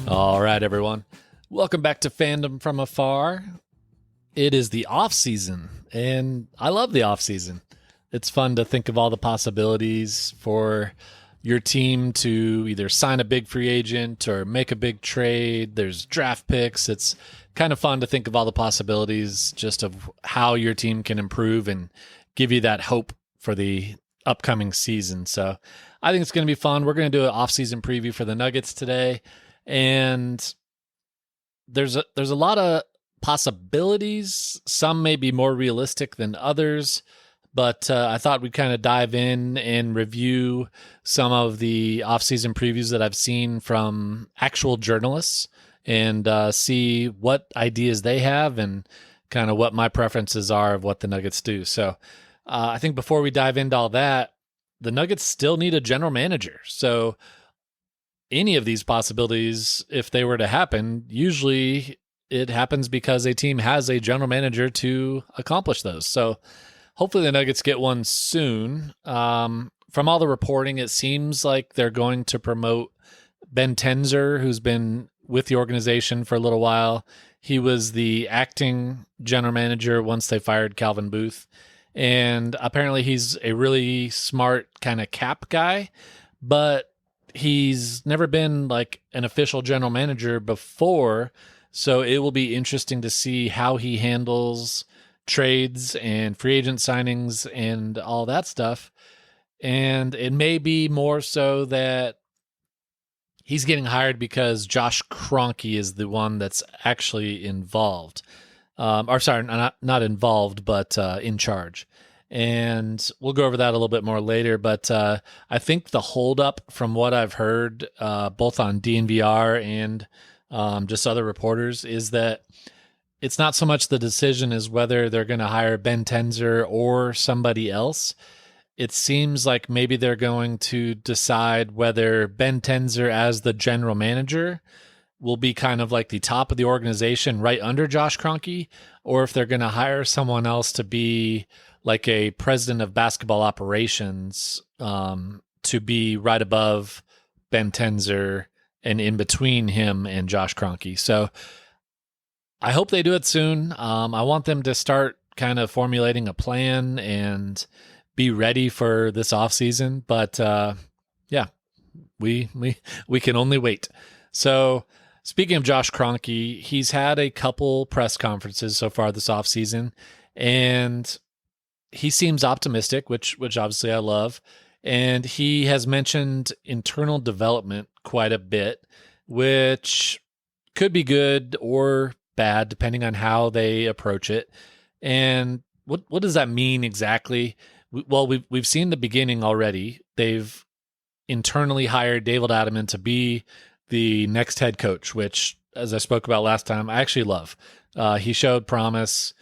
All right, everyone. Welcome back to Fandom from Afar. It is the off-season, and I love the off-season. It's fun to think of all the possibilities for your team to either sign a big free agent or make a big trade. There's draft picks. It's kind of fun to think of all the possibilities just of how your team can improve and give you that hope for the upcoming season. So I think it's going to be fun. We're going to do an off-season preview for the Nuggets today. And there's a lot of possibilities. Some may be more realistic than others, but I thought we'd kind of dive in and review some of the off-season previews that I've seen from actual journalists and see what ideas they have and kind of what my preferences are of what the Nuggets do. So I think before we dive into all that, the Nuggets still need a general manager. So any of these possibilities, if they were to happen, usually it happens because a team has a general manager to accomplish those. So hopefully the Nuggets get one soon. From all the reporting, it seems like they're going to promote Ben Tenzer, who's been with the organization for a little while. He was the acting general manager once they fired Calvin Booth. And apparently he's a really smart kind of cap guy, but he's never been like an official general manager before, so it will be interesting to see how he handles trades and free agent signings and all that stuff. And it may be more so that he's getting hired because Josh Kroenke is the one that's actually involved. Or sorry, not involved, but in charge. And we'll go over that a little bit more later. But I think the holdup from what I've heard, both on DNVR and just other reporters, is that it's not so much the decision as whether they're going to hire Ben Tenzer or somebody else. It seems like maybe they're going to decide whether Ben Tenzer as the general manager will be kind of like the top of the organization right under Josh Kroenke, or if they're going to hire someone else to be like a president of basketball operations to be right above Ben Tenzer and in between him and Josh Kroenke. So I hope they do it soon. I want them to start kind of formulating a plan and be ready for this offseason. But yeah, we can only wait. So speaking of Josh Kroenke, he's had a couple press conferences so far this offseason, and he seems optimistic, which obviously I love. And he has mentioned internal development quite a bit, which could be good or bad depending on how they approach it. And what does that mean exactly? Well, we've seen the beginning already. They've internally hired David Adelman to be the next head coach, which, as I spoke about last time, I actually love. He showed promise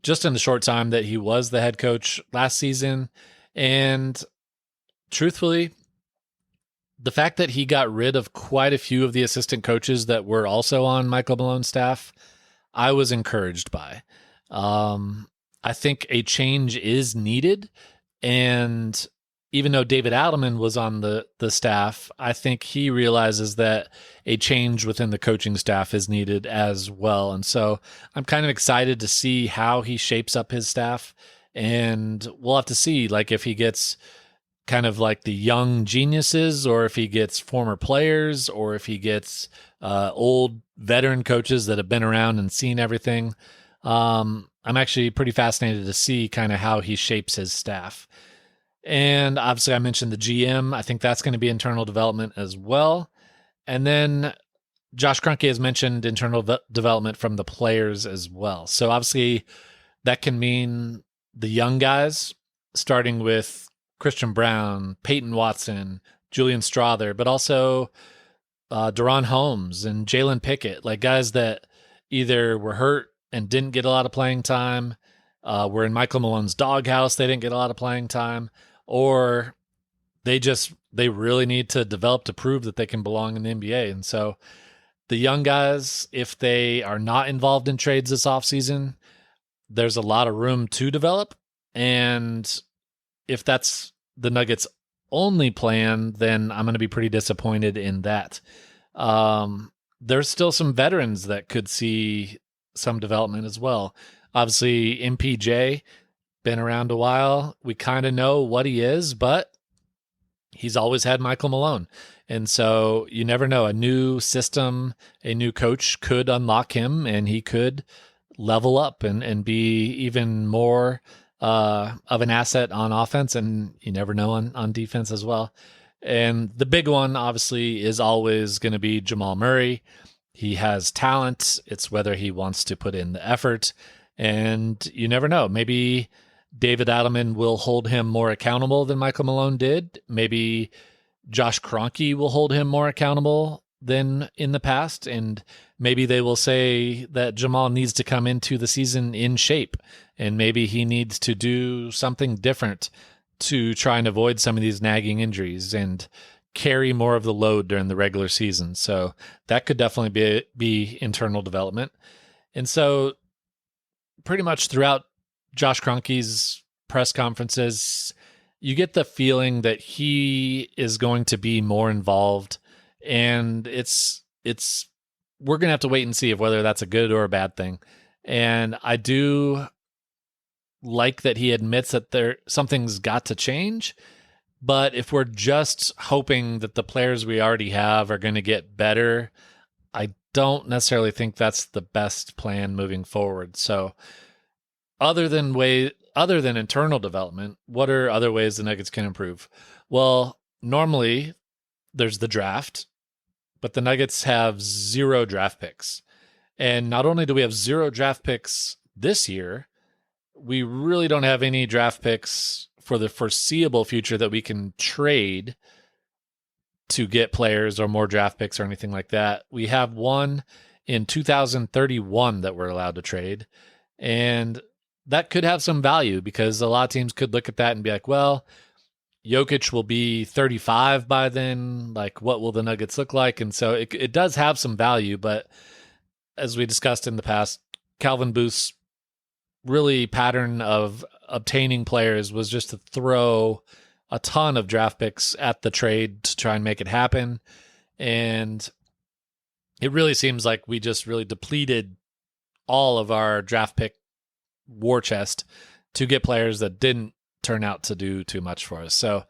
just in the short time that he was the head coach last season. And truthfully, the fact that he got rid of quite a few of the assistant coaches that were also on Michael Malone's staff, I was encouraged by. I think a change is needed. And even though David Adelman was on the staff, I think he realizes that a change within the coaching staff is needed as well. And so I'm kind of excited to see how he shapes up his staff. And we'll have to see, like, if he gets kind of like the young geniuses, or if he gets former players, or if he gets old veteran coaches that have been around and seen everything. I'm actually pretty fascinated to see kind of how he shapes his staff. And obviously I mentioned the GM. I think that's going to be internal development as well. And then Josh Kroenke has mentioned internal development from the players as well. So obviously that can mean the young guys, starting with Christian Braun, Peyton Watson, Julian Strawther, but also Deron Holmes and Jalen Pickett, like guys that either were hurt and didn't get a lot of playing time, were in Michael Malone's doghouse, they didn't get a lot of playing time, or they really need to develop to prove that they can belong in the NBA. And so the young guys, if they are not involved in trades this offseason, there's a lot of room to develop. And if that's the Nuggets' only plan, then I'm going to be pretty disappointed in that. there's still some veterans that could see some development as well. Obviously, MPJ, been around a while. We kind of know what he is, but he's always had Michael Malone. And so you never know. A new system, a new coach could unlock him, and he could level up and be even more of an asset on offense. And you never know on defense as well. And the big one, obviously, is always going to be Jamal Murray. He has talent. It's whether he wants to put in the effort. And you never know. Maybe David Adelman will hold him more accountable than Michael Malone did. Maybe Josh Kroenke will hold him more accountable than in the past. And maybe they will say that Jamal needs to come into the season in shape. And maybe he needs to do something different to try and avoid some of these nagging injuries and carry more of the load during the regular season. So that could definitely be internal development. And so pretty much throughout Josh Kroenke's press conferences, you get the feeling that he is going to be more involved, and we're going to have to wait and see if whether that's a good or a bad thing. And I do like that he admits that something's got to change, but if we're just hoping that the players we already have are going to get better, I don't necessarily think that's the best plan moving forward. So other than internal development, what are other ways the Nuggets can improve? Well, normally there's the draft, but the Nuggets have 0 draft picks. And not only do we have 0 draft picks this year, we really don't have any draft picks for the foreseeable future that we can trade to get players or more draft picks or anything like that. We have one in 2031 that we're allowed to trade. And that could have some value because a lot of teams could look at that and be like, well, Jokic will be 35 by then. Like, what will the Nuggets look like? And so it does have some value. But as we discussed in the past, Calvin Booth's really pattern of obtaining players was just to throw a ton of draft picks at the trade to try and make it happen. And it really seems like we just really depleted all of our draft pick war chest to get players that didn't turn out to do too much for us. So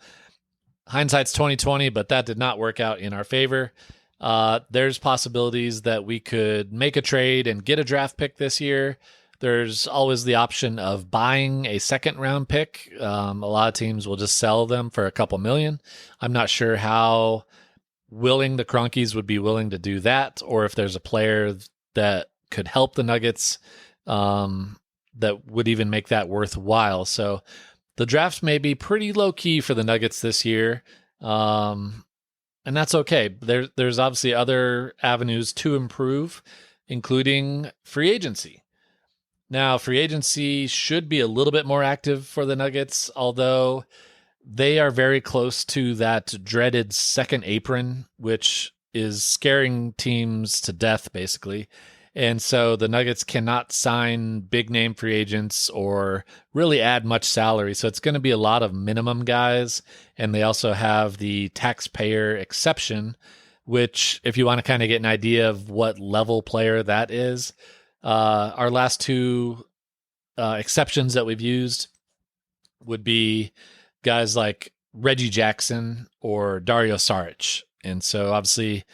hindsight's 2020, but that did not work out in our favor. There's possibilities that we could make a trade and get a draft pick this year. There's always the option of buying a second round pick. A lot of teams will just sell them for a couple million. I'm not sure how willing the Kroenkes would be willing to do that, or if there's a player that could help the Nuggets that would even make that worthwhile. So the draft may be pretty low key for the Nuggets this year. And that's okay. There's obviously other avenues to improve, including free agency. Now, free agency should be a little bit more active for the Nuggets, although they are very close to that dreaded second apron, which is scaring teams to death, basically. And so the Nuggets cannot sign big name free agents or really add much salary. So it's going to be a lot of minimum guys. And they also have the taxpayer exception, which, if you want to kind of get an idea of what level player that is, our last 2 exceptions that we've used would be guys like Reggie Jackson or Dario Saric. And so obviously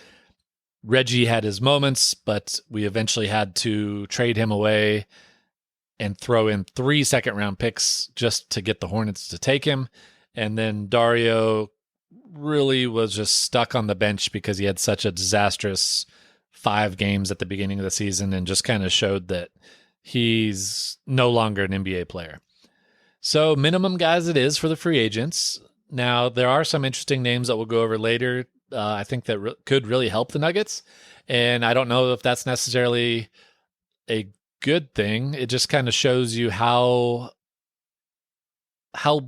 Reggie had his moments, but we eventually had to trade him away and throw in 3 second-round picks just to get the Hornets to take him. And then Dario really was just stuck on the bench because he had such a disastrous 5 games at the beginning of the season and just kind of showed that he's no longer an NBA player. So minimum guys it is for the free agents. Now, there are some interesting names that we'll go over later. I think that could really help the Nuggets. And I don't know if that's necessarily a good thing. It just kind of shows you how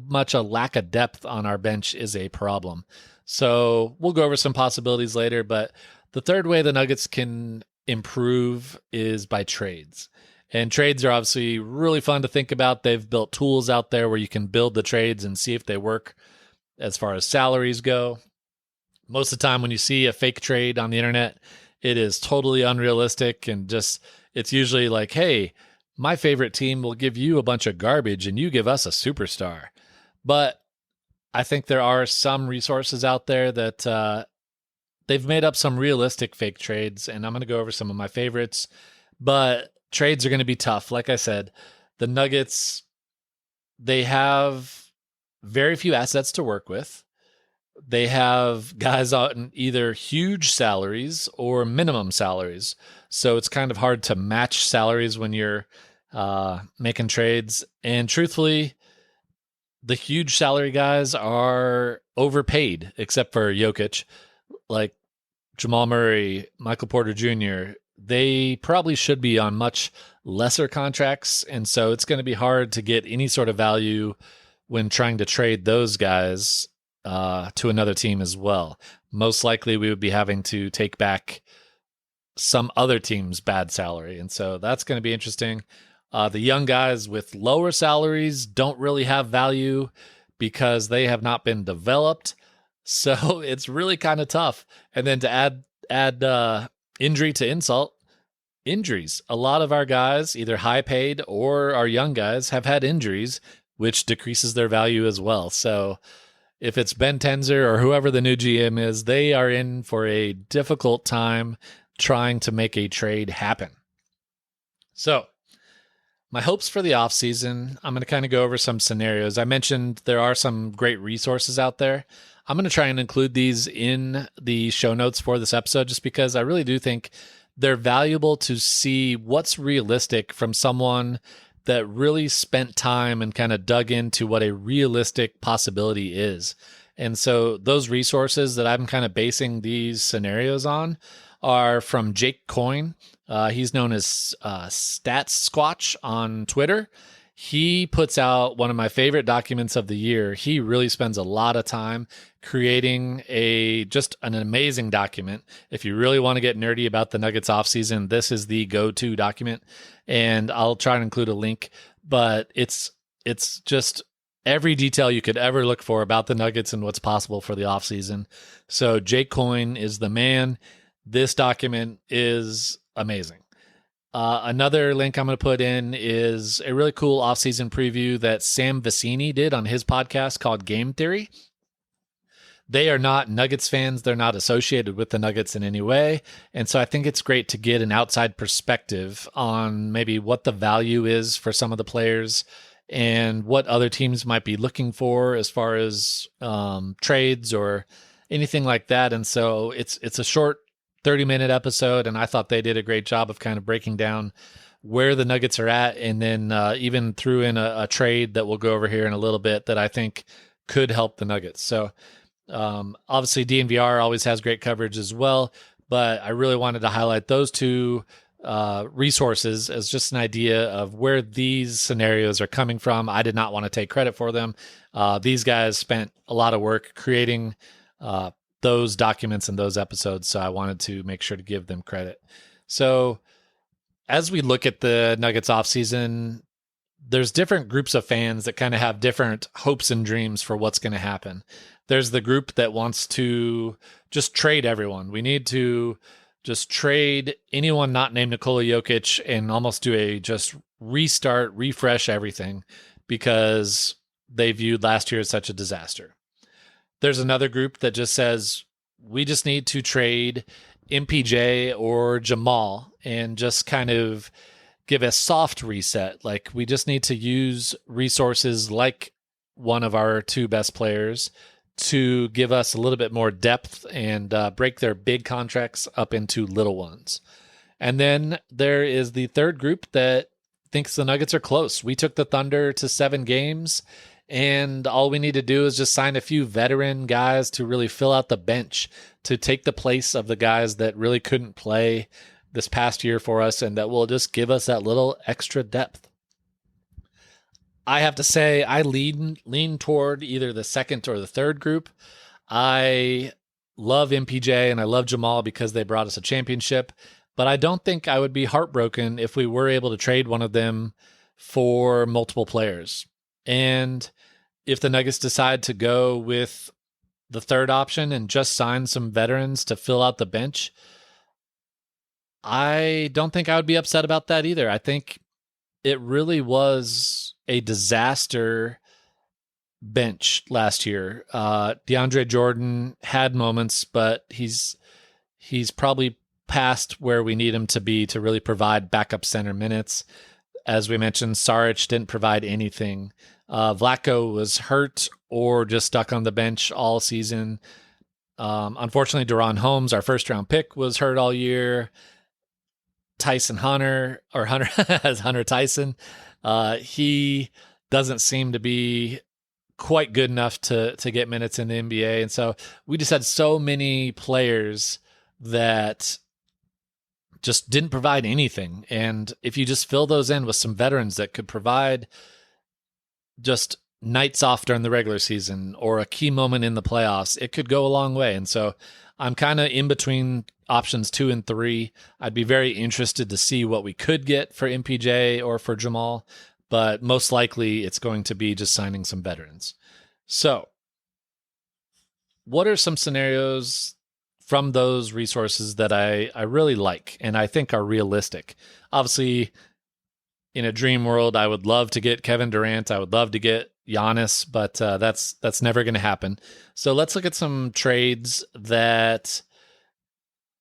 much a lack of depth on our bench is a problem. So we'll go over some possibilities later, but the third way the Nuggets can improve is by trades. And trades are obviously really fun to think about. They've built tools out there where you can build the trades and see if they work as far as salaries go. Most of the time when you see a fake trade on the internet, it is totally unrealistic, and just it's usually like, hey, my favorite team will give you a bunch of garbage and you give us a superstar. But I think there are some resources out there that they've made up some realistic fake trades, and I'm going to go over some of my favorites. But trades are going to be tough. Like I said, the Nuggets, they have very few assets to work with. They have guys on either huge salaries or minimum salaries. So it's kind of hard to match salaries when you're making trades. And truthfully, the huge salary guys are overpaid, except for Jokic. Like Jamal Murray, Michael Porter Jr., they probably should be on much lesser contracts. And so it's going to be hard to get any sort of value when trying to trade those guys to another team as well. Most likely we would be having to take back some other team's bad salary. And so that's going to be interesting. The young guys with lower salaries don't really have value because they have not been developed. So it's really kind of tough. And then to add injury to insult, injuries. A lot of our guys, either high paid or our young guys, have had injuries, which decreases their value as well. So if it's Ben Tenzer or whoever the new GM is, they are in for a difficult time trying to make a trade happen. So my hopes for the offseason, I'm going to kind of go over some scenarios. I mentioned there are some great resources out there. I'm going to try and include these in the show notes for this episode just because I really do think they're valuable to see what's realistic from someone that really spent time and kind of dug into what a realistic possibility is. And so those resources that I'm kind of basing these scenarios on are from Jake Coyne. He's known as Stats Squatch on Twitter. He puts out one of my favorite documents of the year. He really spends a lot of time creating just an amazing document. If you really want to get nerdy about the Nuggets offseason, this is the go-to document. And I'll try and include a link, but it's just every detail you could ever look for about the Nuggets and what's possible for the offseason. So Jake Coyne is the man. This document is amazing. Another link I'm going to put in is a really cool offseason preview that Sam Vecini did on his podcast called Game Theory. They are not Nuggets fans. They're not associated with the Nuggets in any way. And so I think it's great to get an outside perspective on maybe what the value is for some of the players and what other teams might be looking for as far as trades or anything like that. And so it's a short 30-minute episode, and I thought they did a great job of kind of breaking down where the Nuggets are at, and then even threw in a trade that we'll go over here in a little bit that I think could help the Nuggets. So obviously DNVR always has great coverage as well, but I really wanted to highlight those two resources as just an idea of where these scenarios are coming from. I did not want to take credit for them. These guys spent a lot of work creating those documents and those episodes, so I wanted to make sure to give them credit. So as we look at the Nuggets offseason, there's different groups of fans that kind of have different hopes and dreams for what's going to happen. There's the group that wants to just trade everyone. We need to just trade anyone not named Nikola Jokic and almost do a just restart, refresh everything because they viewed last year as such a disaster. There's another group that just says, we just need to trade MPJ or Jamal and just kind of give a soft reset. Like we just need to use resources like one of our two best players to give us a little bit more depth and break their big contracts up into little ones. And then there is the third group that thinks the Nuggets are close. We took the Thunder to 7 games, and all we need to do is just sign a few veteran guys to really fill out the bench, to take the place of the guys that really couldn't play this past year for us, and that will just give us that little extra depth. I have to say, I lean toward either the second or the third group. I love MPJ and I love Jamal because they brought us a championship, but I don't think I would be heartbroken if we were able to trade one of them for multiple players. And if the Nuggets decide to go with the third option and just sign some veterans to fill out the bench, I don't think I would be upset about that either. I think it really was a disaster bench last year. DeAndre Jordan had moments, but he's probably past where we need him to be to really provide backup center minutes. As we mentioned, Saric didn't provide anything. Vlatko was hurt or just stuck on the bench all season. Unfortunately, Deron Holmes, our first-round pick, was hurt all year. Hunter as Hunter Tyson, he doesn't seem to be quite good enough to get minutes in the NBA. And so we just had so many players that just didn't provide anything. And if you just fill those in with some veterans that could provide just nights off during the regular season or a key moment in the playoffs, it could go a long way. And so I'm kind of in between options 2 and 3. I'd be very interested to see what we could get for MPJ or for Jamal, but most likely it's going to be just signing some veterans. So what are some scenarios from those resources that I really like and I think are realistic? Obviously, in a dream world, I would love to get Kevin Durant. I would love to get Giannis, but that's never going to happen. So let's look at some trades that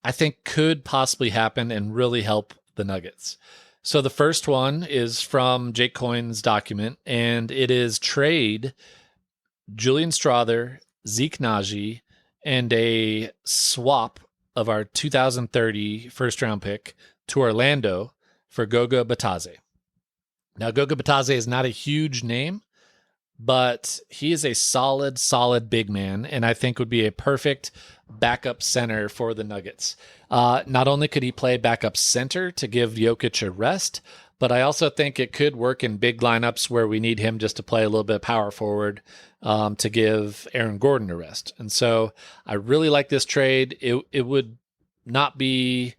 I think could possibly happen and really help the Nuggets. So the first one is from Jake Coyne's document, and it is trade Julian Strawther, Zeke Naji, and a swap of our 2030 first-round pick to Orlando for Goga Bitadze. Now, Goga Bitadze is not a huge name, but he is a solid big man, and I think would be a perfect backup center for the Nuggets. Not only could he play backup center to give Jokic a rest, but I also think it could work in big lineups where we need him just to play a little bit of power forward to give Aaron Gordon a rest. And so I really like this trade. It would not be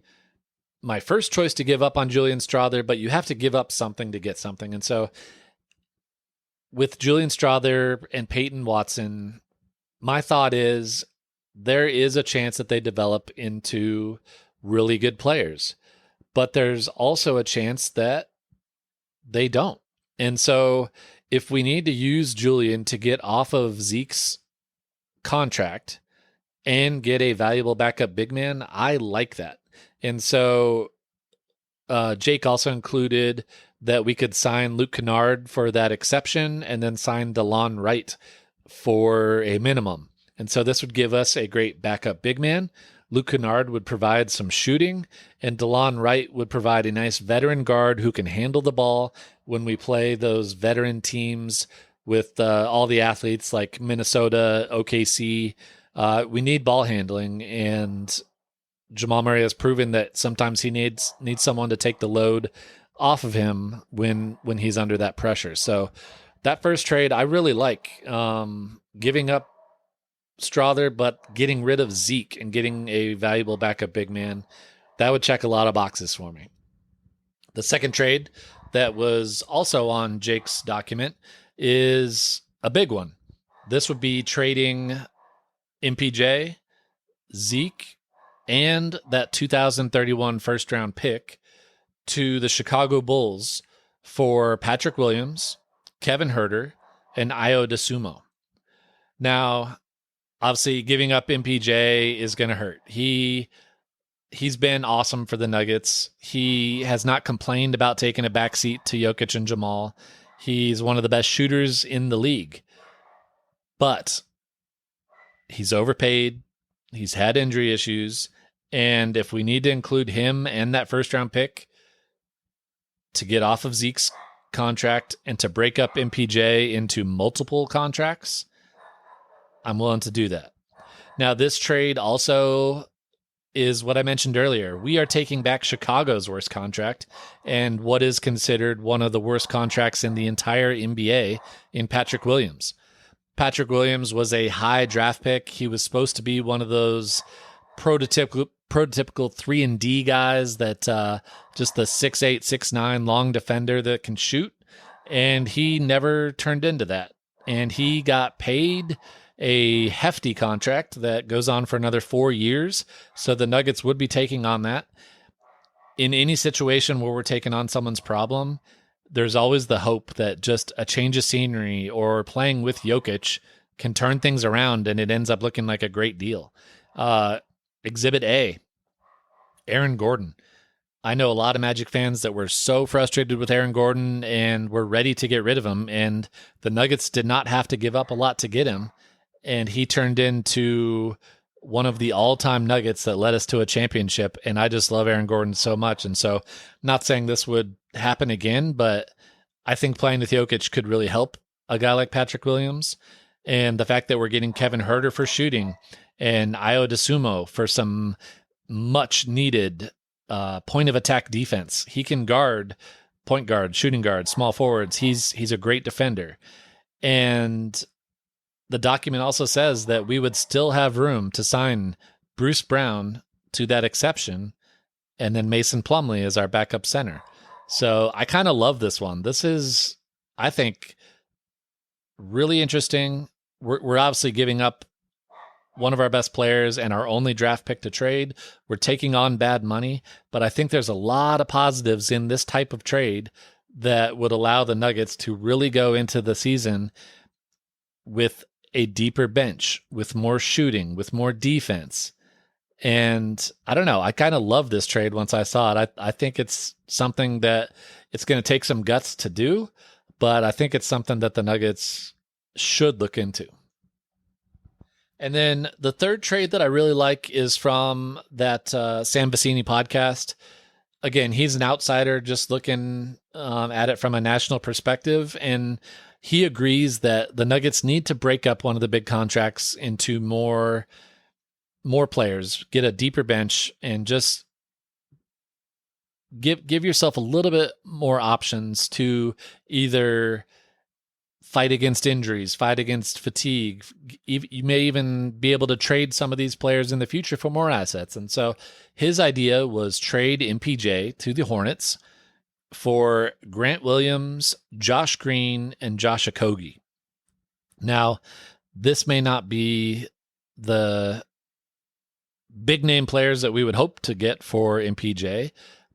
my first choice to give up on Julian Strawther, but you have to give up something to get something. And so with Julian Strawther and Peyton Watson, my thought is there is a chance that they develop into really good players, but there's also a chance that they don't. And so if we need to use Julian to get off of Zeke's contract and get a valuable backup big man, I like that. And so Jake also included that we could sign Luke Kennard for that exception and then sign DeLon Wright for a minimum. And so this would give us a great backup big man. Luke Kennard would provide some shooting, and DeLon Wright would provide a nice veteran guard who can handle the ball when we play those veteran teams with all the athletes like Minnesota, OKC. We need ball handling, and Jamal Murray has proven that sometimes he needs someone to take the load off of him when he's under that pressure. So that first trade I really like, giving up Strawther, but getting rid of Zeke and getting a valuable backup big man. That would check a lot of boxes for me. The second trade that was also on Jake's document is a big one. This would be trading MPJ, Zeke, and that 2031 first round pick to the Chicago Bulls for Patrick Williams, Kevin Huerter, and Ayo Dosunmu. Now, obviously, giving up MPJ is going to hurt. He's been awesome for the Nuggets. He has not complained about taking a backseat to Jokic and Jamal. He's one of the best shooters in the league. But he's overpaid. He's had injury issues. And if we need to include him and that first-round pick to get off of Zeke's contract and to break up MPJ into multiple contracts, I'm willing to do that. Now, this trade also is what I mentioned earlier. We are taking back Chicago's worst contract and what is considered one of the worst contracts in the entire NBA in Patrick Williams. Patrick Williams was a high draft pick. He was supposed to be one of those prototypical 3-and-D guys that just the 6'8", 6'9", long defender that can shoot. And he never turned into that. And he got paid a hefty contract that goes on for another 4 years. So the Nuggets would be taking on that. in any situation where we're taking on someone's problem, there's always the hope that just a change of scenery or playing with Jokic can turn things around and it ends up looking like a great deal. Exhibit A, Aaron Gordon. I know a lot of Magic fans that were so frustrated with Aaron Gordon and were ready to get rid of him, and the Nuggets did not have to give up a lot to get him, and he turned into one of the all-time Nuggets that led us to a championship, and I just love Aaron Gordon so much. And so, not saying this would happen again, but I think playing with Jokic could really help a guy like Patrick Williams, and the fact that we're getting Kevin Huerter for shooting and Ayo DeSumo for some much-needed point of attack defense. He can guard, point guard, shooting guard, small forwards. He's a great defender. And the document also says that we would still have room to sign Bruce Brown to that exception and then Mason Plumlee as our backup center. So I kind of love this one. This is, I think, really interesting. We're obviously giving up one of our best players and our only draft pick to trade. We're taking on bad money, but I think there's a lot of positives in this type of trade that would allow the Nuggets to really go into the season with a deeper bench, with more shooting, with more defense. And I don't know, I kind of love this trade once I saw it. I think it's something that it's going to take some guts to do, but I think it's something that the Nuggets should look into. And then the third trade that I really like is from that Sam Vecini podcast. Again, he's an outsider just looking at it from a national perspective. And he agrees that the Nuggets need to break up one of the big contracts into more players, get a deeper bench, and just give yourself a little bit more options to either fight against injuries, fight against fatigue. You may even be able to trade some of these players in the future for more assets. And so his idea was trade MPJ to the Hornets for Grant Williams, Josh Green, and Josh Okogie. Now, this may not be the big name players that we would hope to get for MPJ,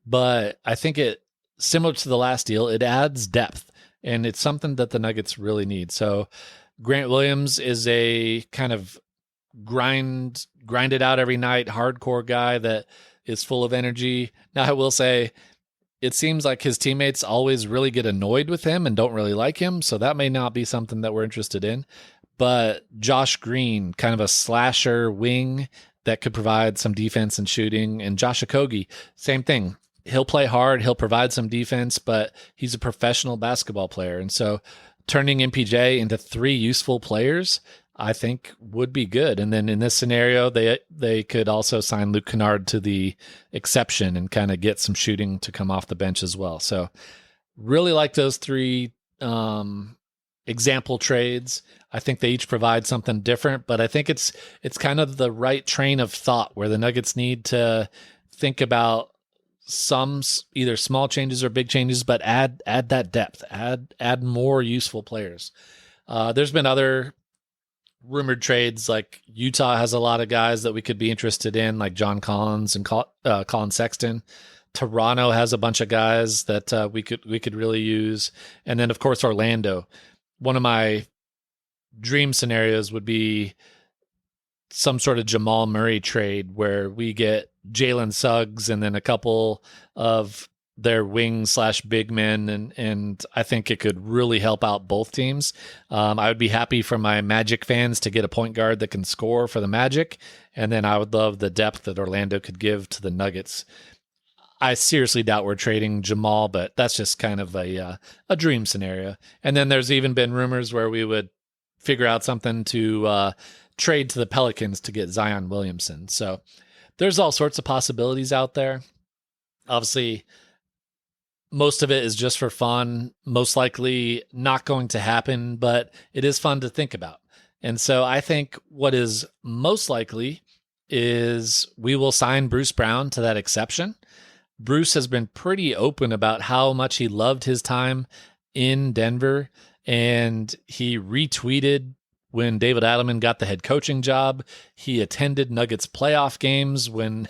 but I think it, similar to the last deal, it adds depth. And it's something that the Nuggets really need. So Grant Williams is a kind of grind it out every night, hardcore guy that is full of energy. Now, I will say, it seems like his teammates always really get annoyed with him and don't really like him. So that may not be something that we're interested in. But Josh Green, kind of a slasher wing that could provide some defense and shooting. And Josh Okogie, same thing. He'll play hard, he'll provide some defense, but he's a professional basketball player. And so turning MPJ into three useful players, I think would be good. And then in this scenario, they could also sign Luke Kennard to the exception and kind of get some shooting to come off the bench as well. So really like those three example trades. I think they each provide something different, but I think it's kind of the right train of thought where the Nuggets need to think about some either small changes or big changes, but add that depth, add more useful players. There's been other rumored trades, like Utah has a lot of guys that we could be interested in, like John Collins and Colin Sexton. Toronto has a bunch of guys that we could really use. And then of course, Orlando. One of my dream scenarios would be some sort of Jamal Murray trade where we get Jalen Suggs and then a couple of their wing/big men, and I think it could really help out both teams. I would be happy for my Magic fans to get a point guard that can score for the Magic, and then I would love the depth that Orlando could give to the Nuggets. I seriously doubt we're trading Jamal, but that's just kind of a dream scenario. And then there's even been rumors where we would figure out something to trade to the Pelicans to get Zion Williamson. So there's all sorts of possibilities out there. Obviously, most of it is just for fun, most likely not going to happen, but it is fun to think about. And so I think what is most likely is we will sign Bruce Brown to that exception. Bruce has been pretty open about how much he loved his time in Denver, and he retweeted when David Adelman got the head coaching job. He attended Nuggets playoff games when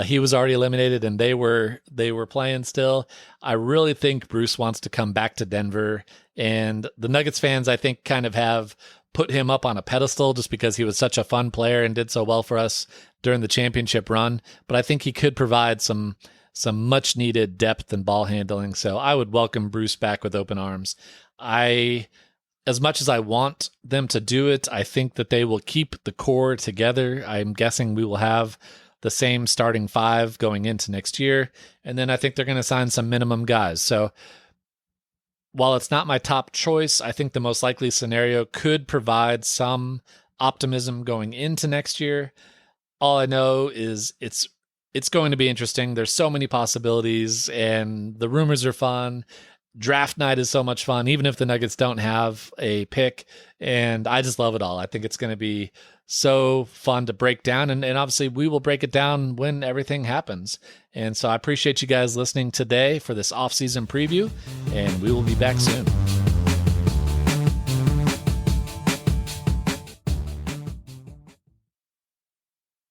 he was already eliminated and they were playing still. I really think Bruce wants to come back to Denver, and the Nuggets fans, I think, kind of have put him up on a pedestal just because he was such a fun player and did so well for us during the championship run. But I think he could provide some much needed depth and ball handling. So I would welcome Bruce back with open arms. As much as I want them to do it, I think that they will keep the core together. I'm guessing we will have the same starting 5 going into next year. And then I think they're going to sign some minimum guys. So while it's not my top choice, I think the most likely scenario could provide some optimism going into next year. All I know is it's going to be interesting. There's so many possibilities, and the rumors are fun. Draft night is so much fun, even if the Nuggets don't have a pick. And I just love it all. I think it's going to be so fun to break down. And obviously, we will break it down when everything happens. And so I appreciate you guys listening today for this offseason preview, and we will be back soon.